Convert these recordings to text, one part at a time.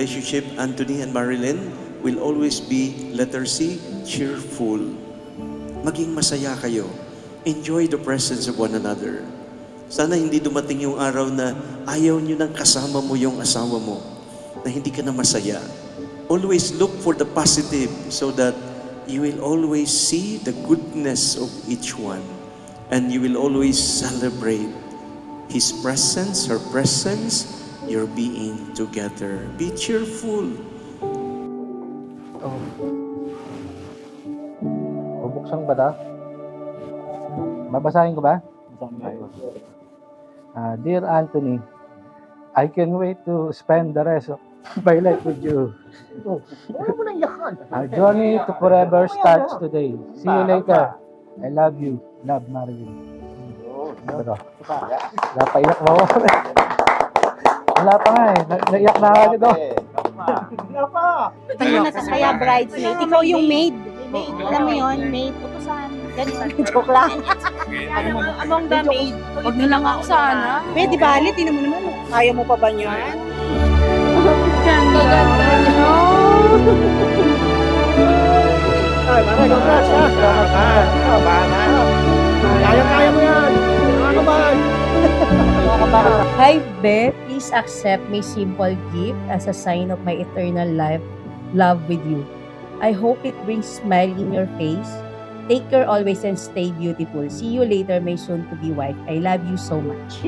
relationship, Anthony and Marilyn, will always be, letter C, cheerful. Maging masaya kayo. Enjoy the presence of one another. Sana hindi dumating yung araw na ayaw nyo nang kasama mo yung asawa mo, na hindi ka na masaya. Always look for the positive so that you will always see the goodness of each one. And you will always celebrate his presence, her presence, your being together. Be cheerful. Bubuksan ba ta? Babasahin ko ba? Dear Anthony, I can't wait to spend the rest of my life with you. Our journey to forever starts today. See you later. I love you. Love, Marilyn. Wala pa, iyak mo. Wala pa nga eh. Naiyak na agad ito. Wala pa. Kaya bridesmaid. Ikaw yung maid. Alam mo yun, maid. Utusan. Ganun. Joke lang. Among the maid. Huwag na lang ako sana. Di bali, tinan mo naman. Kaya mo pa ba niyan? Ganda. Ay, Mara, congrats ha. Kaya mo yan. Hi, Be. Please accept my simple gift as a sign of my eternal love with you. I hope it brings smile in your face. Take care always and stay beautiful. See you later, my soon-to-be wife. I love you so much.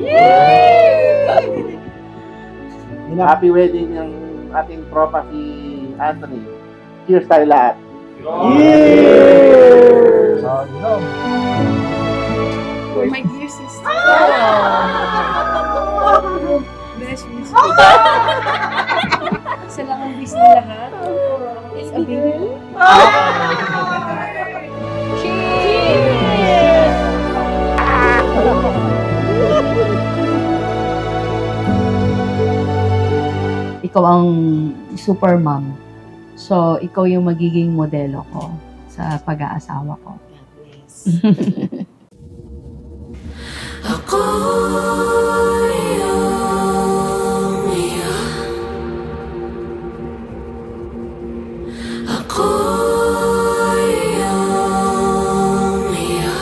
Happy wedding ng ating tropa si Anthony. Cheers tayo lahat. Cheers! My dear sister. Best wish. Isa lang ang wish ng lahat. It's a baby. Cheers! Ikaw ang super mom. So, ikaw yung magiging modelo ko sa pag-aasawa ko. Ako iyong iyan. Ako iyong iyan.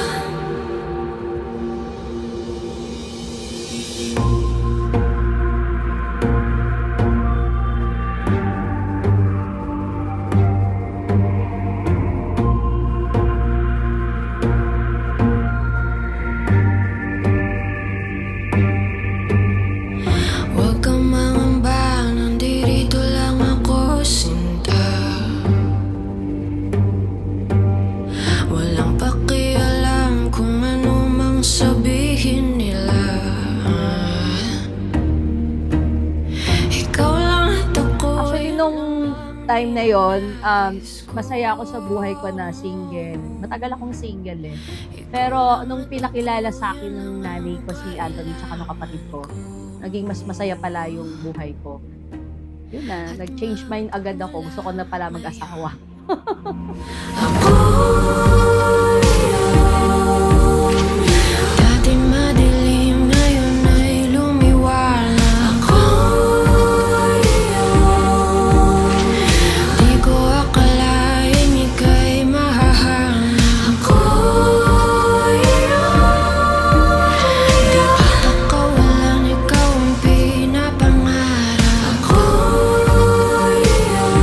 Huwag kang mangamba, nandito lang ako, sinta. Walang pakialam kung ano mang sabihin nila. Ikaw lang at ako. Actually, nung time na yon, masaya ako sa buhay ko na single. Matagal akong single eh. Pero nung pinakilala sa akin ng nanay ko si Anthony tsaka ng kapatid ko, naging mas masaya pala yung buhay ko. Yun na, nag-change mind agad ako. Gusto ko na pala mag-asawa. Ako iyong dati madilim, ngayon ay lumiwanag. Ako iyong di ko akalain ika'y mahahanap. Ako iyong di patakawalan, ikaw ang pinapangarap. Ako iyong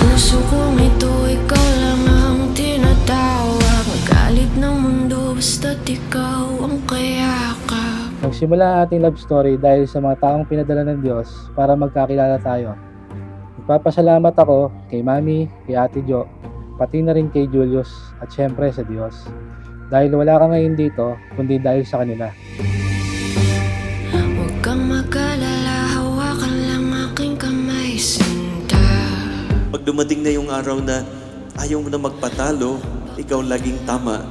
puso kong ito, ikaw lang ang tinatawag. Magalit ng mundo, basta't ikaw ang kayakap. Nagsimula ang ating love story dahil sa mga taong pinadala ng Diyos para magkakilala tayo. Nagpapasalamat ako kay Mami, kay Ate Jo, pati na rin kay Julius at syempre sa Diyos. Dahil wala ka ngayon dito, kundi dahil sa kanila. Huwag kang mag-alala, hawakan lang aking kamay, sinta. Pag dumating na yung araw na ayaw mo na magpatalo, ikaw laging tama,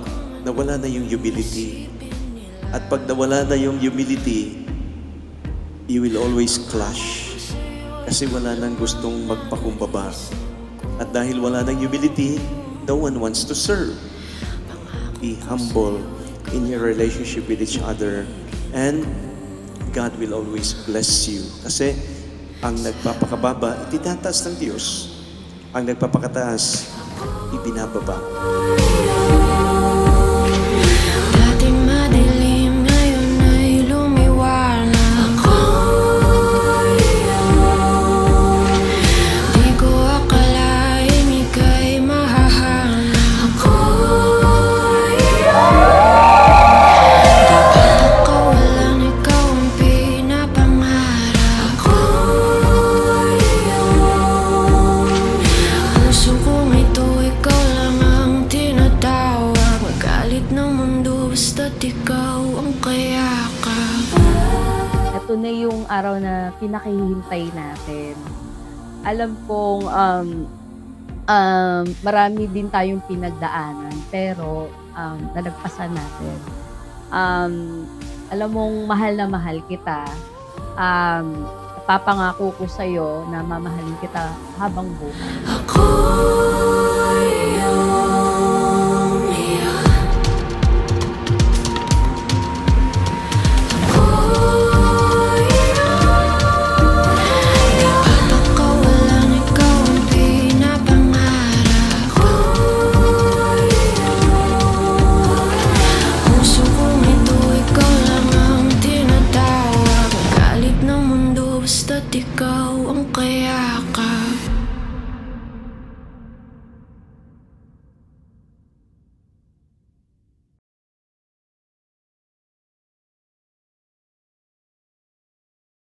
nawala na yung humility. At pag nawala na yung humility, you will always clash. Kasi wala nang gustong magpakumbaba. At dahil wala nang humility, no one wants to serve. Be humble in your relationship with each other, and God will always bless you. Kasi Ang nagpapakababa, ititataas ng Diyos. Ang nagpapakataas, ibinababa. Dating madilim, ngayon ay lumiwanag. Di ko akalain ika'y mahahanap. Dapat nakawalan, ikaw ang pinapangarap. Puso kong ito, ikaw lang ang tinatawag. Magalit ng mundo, basta't ikaw ang kayakap. Ito na yung araw na pinakihintay natin. Alam kong marami din tayong pinagdaanan, pero nalagpasan natin. Alam mong mahal na mahal kita. Papangako ko sa'yo na mamahalin kita habang buhay. Ako'y iyong